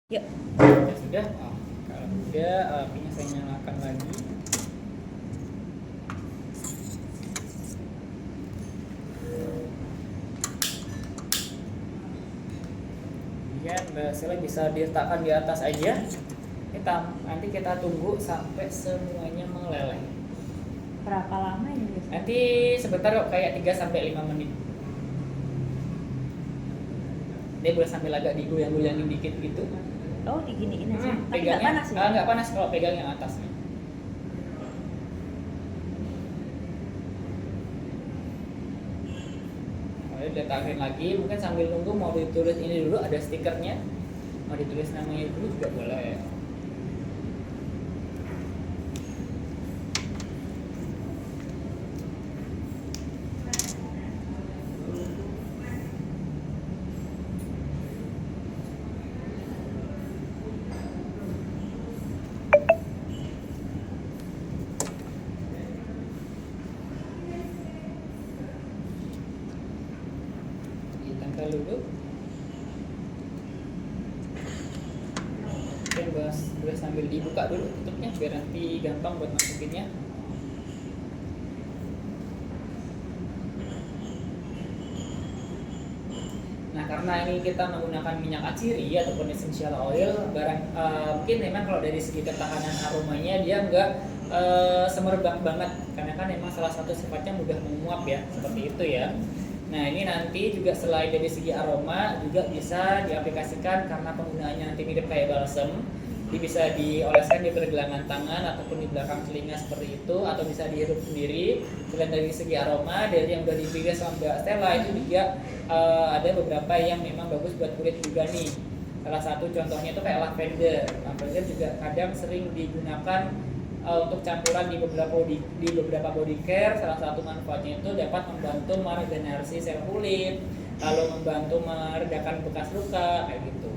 Yuk. Ya sudah. Kalau sudah, apinya saya nyalakan lagi. Kemudian baselnya bisa diletakkan di atas aja. Nanti kita tunggu sampai semuanya meleleh. Berapa lama ini biasanya? Nanti sebentar kok, kayak 3 sampai 5 menit. Dia boleh sambil agak digoyang-goyangin dikit gitu. Oh, diginiin aja. Tapi nggak Pegangnya panas ya? nggak panas kalau pegang yang atasnya. Lalu diletakkan lagi, mungkin sambil nunggu mau ditulis ini dulu, ada stikernya. Mau ditulis namanya dulu juga boleh. Ditempel dulu. Mungkin boleh sambil dibuka dulu tutupnya biar nanti gampang buat masukinnya. Nah, karena ini kita menggunakan minyak atsiri ataupun essential oil, mungkin memang kalau dari segi ketahanan aromanya dia nggak semerbak banget, karena kan memang salah satu sifatnya mudah menguap ya, seperti itu ya. Nah, ini nanti juga selain dari segi aroma juga bisa diaplikasikan karena penggunaannya nanti mirip kayak balsem. Jadi bisa dioleskan di pergelangan tangan ataupun di belakang telinga seperti itu, atau bisa dihirup sendiri. Selain dari segi aroma, dari yang udah dipilih sama Mbak Stella itu juga ada beberapa yang memang bagus buat kulit juga nih. Salah satu contohnya itu kayak lavender. Lavender juga kadang sering digunakan untuk campuran di beberapa body care. Salah satu manfaatnya itu dapat membantu meregenerasi sel kulit, lalu membantu meredakan bekas luka kayak gitu.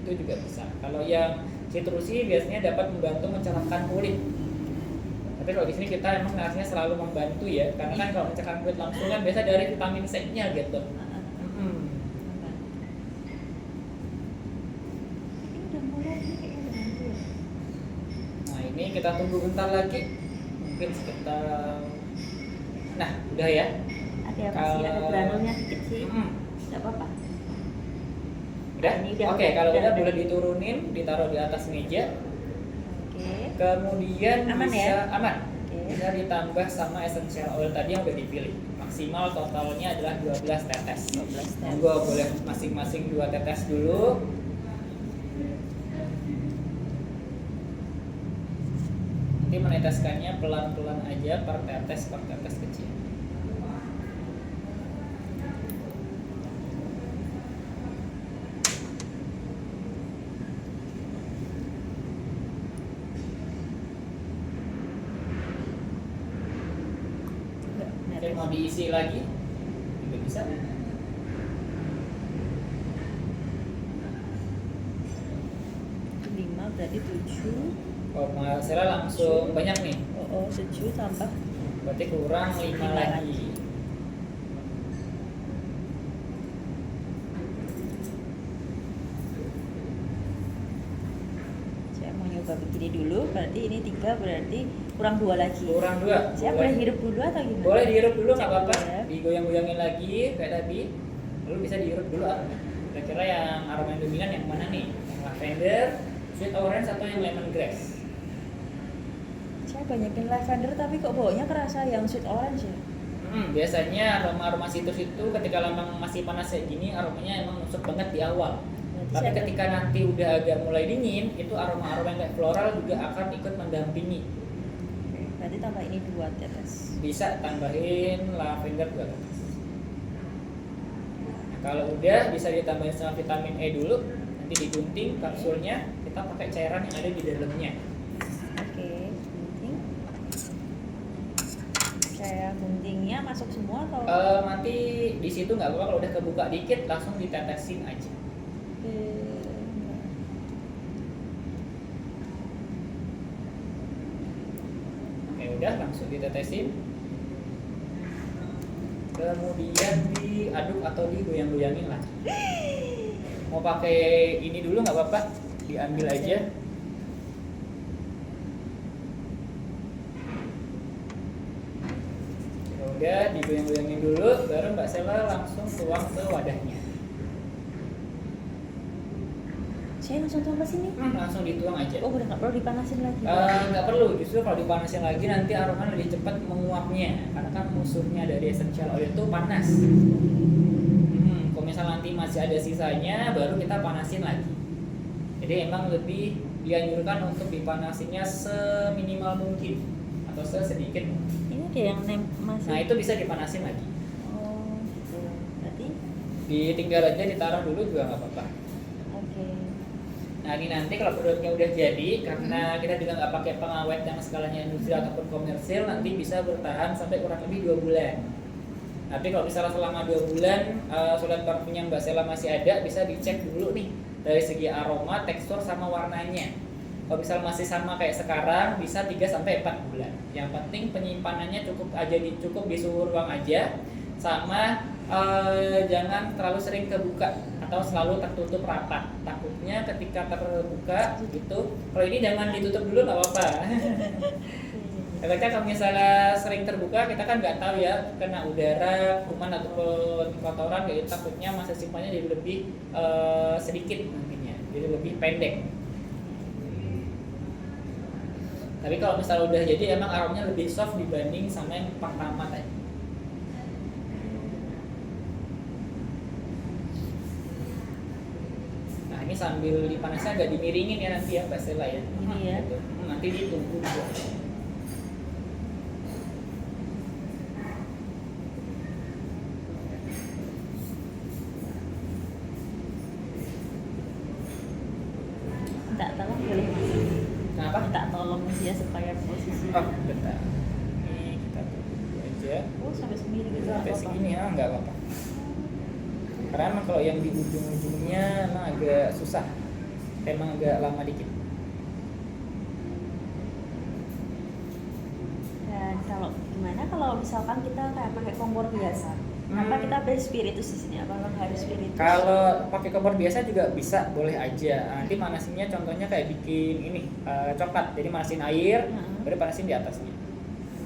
Itu juga bisa. Kalau yang citrusi biasanya dapat membantu mencerahkan kulit. Tapi kalau di sini kita emang ngasihnya selalu membantu ya, karena kan kalau mencerahkan kulit langsung kan biasa dari vitamin C-nya gitu. Nah, ini kita tunggu bentar lagi, mungkin sekitar. Nah, udah ya. Ada masih ada granulnya dikit sih. Nggak apa-apa. Udah? Ini udah. Oke, kalau udah udah. boleh diturunin, ditaruh di atas meja. Oke. Kemudian Aman bisa ya? aman. Oke. Bisa ditambah sama essential oil tadi yang udah dipilih. Maksimal totalnya adalah 12 tetes. 12 tetes. Monggo boleh masing-masing 2 tetes dulu. Nanti meneteskannya pelan-pelan aja per tetes kecil. Mungkin mau diisi lagi juga bisa. 5 berarti 7. Oh, Marcella langsung banyak nih. Oh, 7 tambah Berarti kurang 5 lagi. Saya mau nyoba begini dulu, berarti ini 3 berarti kurang 2 lagi. Kurang 2. Saya boleh hirup dulu atau gimana? Boleh dihirup dulu, nggak apa-apa. Ya. Digoyang-goyangin lagi kayak tadi. Lalu bisa dihirup dulu aromanya. Kira-kira yang aroma yang dominan yang mana nih? Yang lavender, sweet orange, atau yang lemongrass? Saya banyakin lavender tapi kok baunya kerasa yang sweet orange ya? Biasanya aroma citrus itu ketika lambang masih panas kayak gini, aromanya emang nusuk banget di awal. Berarti Tapi saya ketika nanti udah agak mulai dingin, itu aroma-aroma yang kayak floral juga akan ikut mendampingi. Oke, berarti tambah ini 2 tetes. Bisa tambahin lavender 2 tetes. Nah, kalau udah bisa ditambahin sama vitamin E dulu, nanti digunting kapsulnya, kita pakai cairan yang ada di dalamnya. Oke, gunting. Saya guntingnya masuk semua atau? Nanti di situ nggak apa-apa, kalau udah kebuka dikit langsung ditetesin aja. Oke, udah langsung ditetesin. Kemudian diaduk atau digoyang-goyangin lah. Mau pakai ini dulu nggak apa-apa. diambil aja. Ya udah, digoyang-goyangin dulu, baru Mbak Sela langsung tuang ke wadahnya. Saya langsung tuang ke sini. Langsung dituang aja. Oh, udah nggak perlu dipanasin lagi. Nggak perlu, justru kalau dipanasin lagi nanti aroma lebih cepat menguapnya, karena kan musuhnya dari essential oil itu panas. Kalau misal nanti masih ada sisanya, baru kita panasin lagi. Jadi emang lebih dianjurkan untuk dipanasinnya seminimal mungkin atau sesedikit mungkin. Ini dia yang masih. Nah itu bisa dipanasin lagi. Oh, gitu. Berarti Ditinggal aja, ditaruh dulu juga nggak apa-apa. oke. Nah ini nanti kalau produknya udah jadi, karena kita juga nggak pakai pengawet yang skalanya industri ataupun komersil, nanti bisa bertahan sampai kurang lebih 2 bulan. Tapi kalau misalnya selama 2 bulan surat parfumnya Mbak Sela masih ada, bisa dicek dulu nih dari segi aroma, tekstur, sama warnanya. Kalau misal masih sama kayak sekarang, bisa 3-4 bulan. Yang penting penyimpanannya cukup di suhu ruang aja, sama jangan terlalu sering kebuka atau selalu tertutup rapat. Takutnya ketika terbuka gitu, kalau ini jangan ditutup dulu nggak apa-apa. Karena kalau misalnya sering terbuka, kita kan nggak tahu ya, kena udara, kuman ataupun kotoran, jadi takutnya masa simpannya jadi lebih sedikit nantinya, jadi lebih pendek. Tapi kalau misalnya udah jadi, emang aromanya lebih soft dibanding sama yang pertama tadi. Nah ini sambil dipanasnya agak dimiringin ya nanti ya Mbak Sela ya. Ini ya. Gitu. Nanti ditunggu juga. Minta tolong boleh Mas? Kenapa? Minta tolong dia supaya posisi. Oh, bentar. Ini kita tunggu aja. Oh, sampai segini gitu. Sampai apa-apa. segini ya, nggak apa-apa. Karena emang kalau yang di ujung-ujungnya emang agak susah. Emang agak lama dikit. Dan kalau gimana kalau misalkan kita kayak pakai kompor biasa? Apa kita pakai spiritus di sini? Apa harus spiritus? Kalau pakai kompor biasa juga bisa, boleh aja. Nanti manasinnya contohnya kayak bikin ini coklat. Jadi manasin air, baru panasin di atasnya.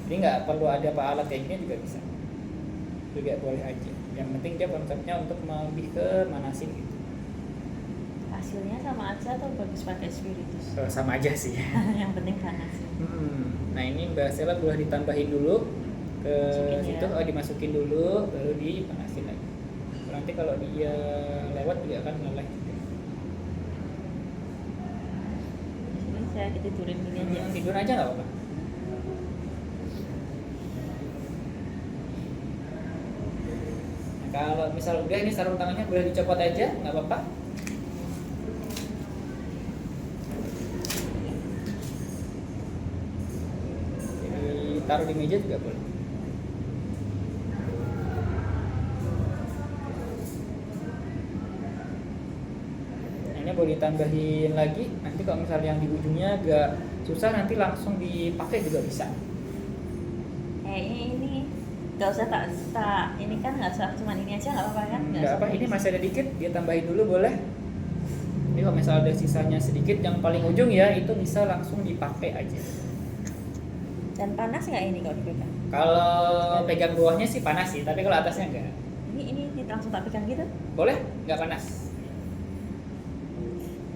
Jadi nggak perlu ada alat kayak gini juga bisa. Juga boleh aja. Yang penting dia konsepnya untuk lebih ke manasin gitu. Hasilnya sama aja atau bagus pakai spiritus? Sama aja sih. Yang penting panas. Nah ini Mbak Sela boleh ditambahin dulu ke Masukin situ, ya. dimasukin dulu, baru dipanasin lagi. Nanti kalau dia lewat juga akan meleleh. Di sini saya ditidurin gini aja. Tidur aja nggak apa-apa. Nah, kalau misal udah, ini sarung tangannya boleh dicopot aja, nggak apa-apa. Jadi taruh di meja juga boleh. Ini boleh ditambahin lagi. Nanti kalau misalnya yang di ujungnya agak susah, nanti langsung dipakai juga bisa. Ini nggak usah tak ini kan nggak usah cuman ini aja nggak apa-apa kan? Nggak apa, ini masih ada dikit, dia tambahin dulu boleh. Ini kalau misalnya ada sisanya sedikit, yang paling ujung ya itu bisa langsung dipakai aja. Dan panas nggak ini kalau dipegang? Kalau pegang bawahnya sih panas sih, tapi kalau atasnya enggak. Ini langsung tak pegang gitu? Boleh, nggak panas.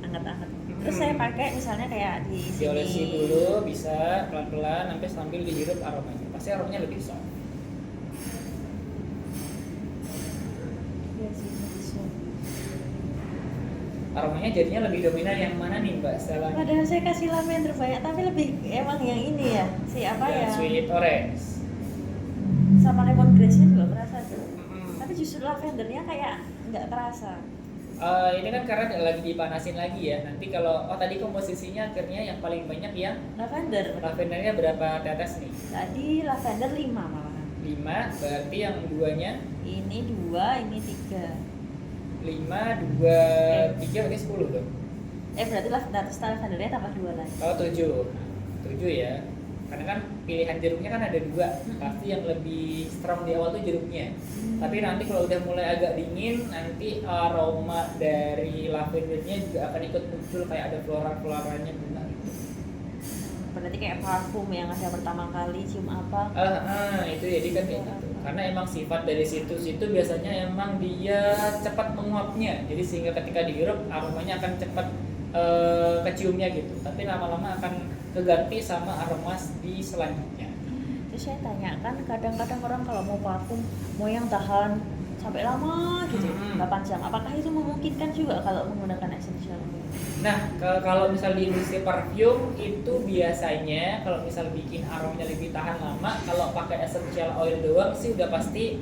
Angkat-angkat. Terus saya pakai misalnya kayak di sini. Diolesi dulu, bisa pelan-pelan sampai sambil dihirup aromanya. Pasti aromanya lebih soft. Iya sih, bisa. Aromanya jadinya lebih dominan yang mana nih Mbak Sela? Padahal saya kasih lavender banyak, tapi lebih emang yang ini ya, si apa ya? Sweet orange. Sama lemon grass-nya juga kerasa tuh. Tapi justru lavendernya kayak nggak kerasa. Ini kan karena lagi dipanasin lagi ya. Nanti kalau tadi komposisinya akhirnya yang paling banyak yang Lavender. lavendernya berapa tetes nih? Tadi lavender 5 malahan. 5, berarti yang duanya Ini 2, ini 3. 5, 2, 3 berarti 10 dong. Berarti lavendernya tambah 2 lagi. Oh 7. 7 ya. Karena kan pilihan jeruknya kan ada dua, pasti yang lebih strong di awal tuh jeruknya. Tapi nanti kalau udah mulai agak dingin, nanti aroma dari lavendernya juga akan ikut muncul, kayak ada flora-floranya bunga gitu. Berarti kayak parfum yang ada pertama kali cium apa? Itu jadi kan kayak gitu. Karena emang sifat dari situs itu biasanya emang dia cepat menguapnya. Jadi sehingga ketika dihirup aromanya akan cepat keciumnya gitu. Tapi lama-lama akan keganti sama aroma di selanjutnya. Terus saya tanya kan kadang-kadang orang kalau mau parfum mau yang tahan sampai lama gitu, 8 jam. Apakah itu memungkinkan juga kalau menggunakan essential oil? Nah, kalau misal di industri parfum itu biasanya kalau misal bikin aromanya lebih tahan lama, kalau pakai essential oil doang sih udah pasti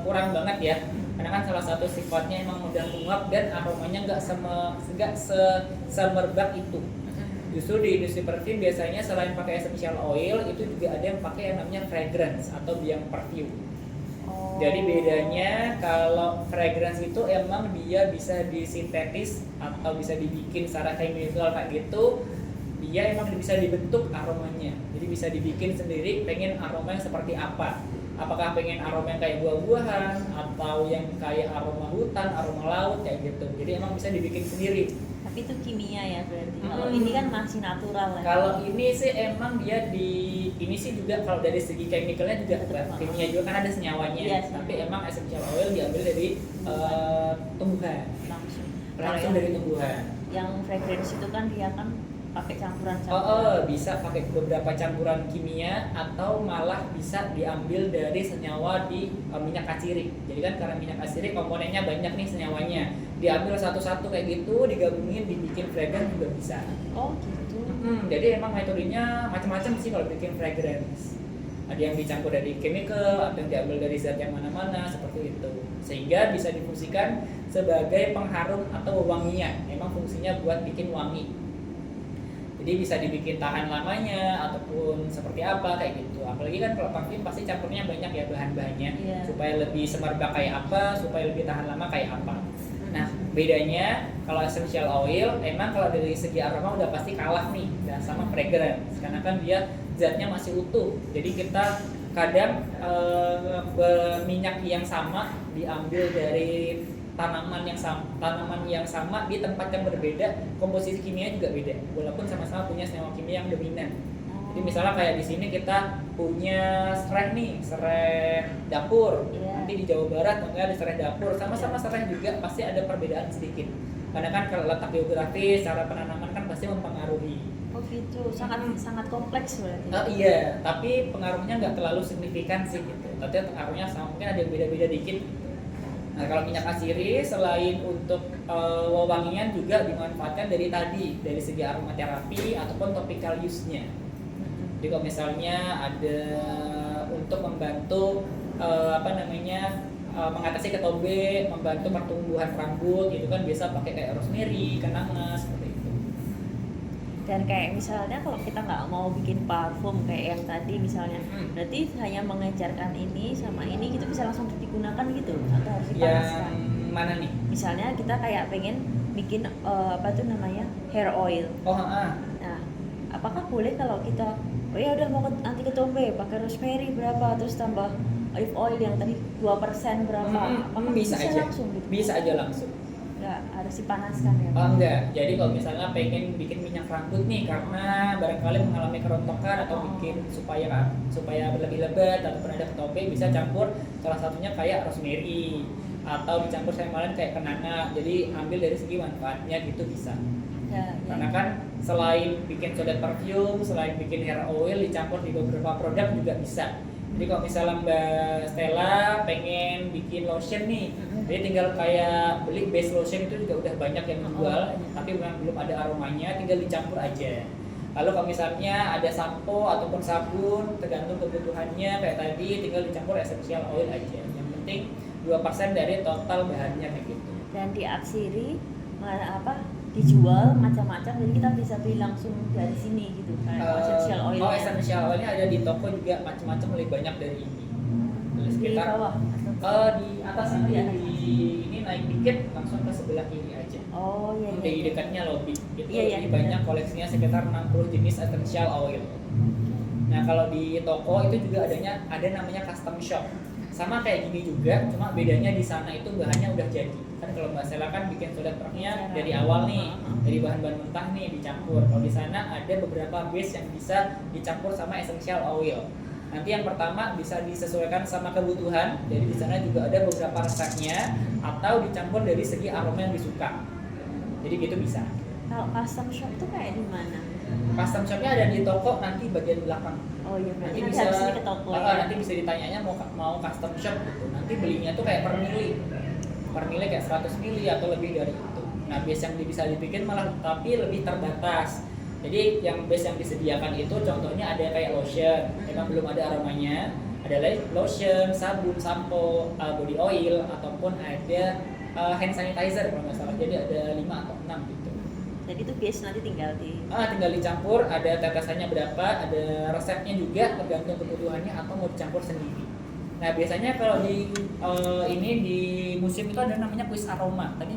kurang banget ya. Karena kan salah satu sifatnya emang mudah menguap dan aromanya nggak semerbak itu. Justru di industri parfum biasanya selain pakai essential oil itu juga ada yang pakai yang namanya fragrance atau yang perfume. Jadi bedanya kalau fragrance itu emang dia bisa disintetis atau bisa dibikin secara chemical kayak gitu. Dia emang bisa dibentuk aromanya. Jadi bisa dibikin sendiri pengen aroma yang seperti apa. Apakah pengen aroma yang kayak buah-buahan atau yang kayak aroma hutan, aroma laut kayak gitu. Jadi emang bisa dibikin sendiri. Tapi itu kimia ya berarti. Kalau ini kan masih natural ya. Kalau ini sih emang dia ini sih juga kalau dari segi chemicalnya juga kimia juga kan ada senyawanya. Yes. Tapi emang essential oil diambil dari tumbuhan. Langsung dari tumbuhan. Yang fragrance itu kan dia kan pakai campuran. Bisa pakai beberapa campuran kimia atau malah bisa diambil dari senyawa di minyak kaciri. Jadi kan karena minyak kaciri komponennya banyak nih senyawanya. Diambil satu-satu kayak gitu, digabungin dibikin fragrance juga bisa. Oh gitu. Jadi emang metodenya macam-macam sih kalau bikin fragrance. Ada yang dicampur dari chemical, ada yang diambil dari zat yang mana-mana seperti itu. Sehingga bisa difungsikan sebagai pengharum atau wangian. Emang fungsinya buat bikin wangi. Jadi bisa dibikin tahan lamanya ataupun seperti apa kayak gitu. Apalagi kan kalau parfum pasti campurnya banyak ya bahan-bahannya, supaya lebih semerbak kayak apa, supaya lebih tahan lama kayak apa. Nah bedanya kalau essential oil emang kalau dari segi aroma udah pasti kalah nih sama fragrance karena kan dia zatnya masih utuh. Jadi kita kadang minyak yang sama diambil dari tanaman yang sama di tempat yang berbeda, komposisi kimia juga beda walaupun sama-sama punya senyawa kimia yang dominan. Jadi misalnya kayak di sini kita punya serai dapur, nanti di Jawa Barat enggak ada serai dapur, sama-sama serai juga pasti ada perbedaan sedikit karena kan kalau letak geografis, cara penanaman kan pasti mempengaruhi. Oh gitu, sangat kompleks berarti. Iya, tapi pengaruhnya nggak terlalu signifikan sih gitu. Tapi pengaruhnya mungkin ada yang beda-beda dikit. Nah kalau minyak kaciri selain untuk wewangian juga dimanfaatkan dari segi aromaterapi ataupun topical use-nya. Jadi kalau misalnya ada untuk membantu mengatasi ketombe, membantu pertumbuhan rambut, itu kan biasa pakai kayak rosemary, kenanga seperti itu. Dan kayak misalnya kalau kita nggak mau bikin parfum kayak yang tadi misalnya, berarti hanya mengejarkan ini sama ini gitu bisa langsung digunakan gitu atau harus dipanaskan? Yang mana nih? Misalnya kita kayak pengen bikin hair oil. Nah, apakah boleh kalau kita ya udah mau anti ketombe pakai rosemary berapa terus tambah olive oil yang tadi 2% berapa? Apakah bisa aja langsung gitu? Bisa aja langsung. Nggak harus dipanaskan ya? Enggak. Jadi kalau misalnya pengen bikin minyak rambut nih karena barangkali mengalami kerontokan atau bikin supaya lebih lebat ataupun ada ketombe, bisa campur salah satunya kayak rosemary atau dicampur sayur kayak kenanga. Jadi ambil dari segi manfaatnya gitu bisa. Ya. Karena kan selain bikin sodat parfum, selain bikin hair oil dicampur di beberapa produk juga bisa. Jadi kalau misalnya Mbak Stella pengen bikin lotion nih, jadi tinggal kayak beli base lotion itu juga udah banyak yang dijual, tapi memang belum ada aromanya, tinggal dicampur aja. Lalu kalau misalnya ada sampo ataupun sabun, tergantung kebutuhannya kayak tadi, tinggal dicampur essential oil aja. Yang penting 2% dari total bahannya kayak gitu. Dan di Atsiri dijual macam-macam, jadi kita bisa beli langsung dari sini gitu kayak essential oil. Essential oilnya ada di toko juga macam-macam, lebih banyak dari ini. Sekitar di bawah? Di atas ini naik dikit langsung ke sebelah kiri aja. Oh iya. Di dekatnya lobby. Itu iya, banyak koleksinya sekitar 60 jenis essential oil. Nah kalau di toko itu juga ada namanya custom shop. Sama kayak gini juga, cuma bedanya di sana itu bahannya udah jadi. Kan kalau Mbak Sela kan bikin soda truknya dari awal nih, dari bahan-bahan mentah nih dicampur. Kalau di sana ada beberapa base yang bisa dicampur sama essential oil. Nanti yang pertama bisa disesuaikan sama kebutuhan. Jadi di sana juga ada beberapa resepnya atau dicampur dari segi aroma yang disuka. Jadi gitu bisa. Kalau custom shop tuh kayak di mana? Custom shopnya ada di toko nanti bagian belakang. Oh iya, berarti Nanti nanti bisa habis ini ke toko ya. nanti bisa ditanyanya mau custom shop gitu. Nanti belinya tuh kayak per mili kayak 100 mili atau lebih dari itu. Nah base yang bisa dibikin malah tapi lebih terbatas. Jadi yang base yang disediakan itu contohnya ada kayak lotion, memang belum ada aromanya. Ada lotion, sabun, sampo, body oil ataupun ada hand sanitizer kalau nggak salah. Jadi ada 5 atau 6 gitu. Jadi itu biasa nanti tinggal dicampur, ada tetesannya berapa, ada resepnya juga tergantung kebutuhannya atau mau dicampur sendiri. Nah biasanya kalau di museum itu ada namanya kuis aroma. Tadi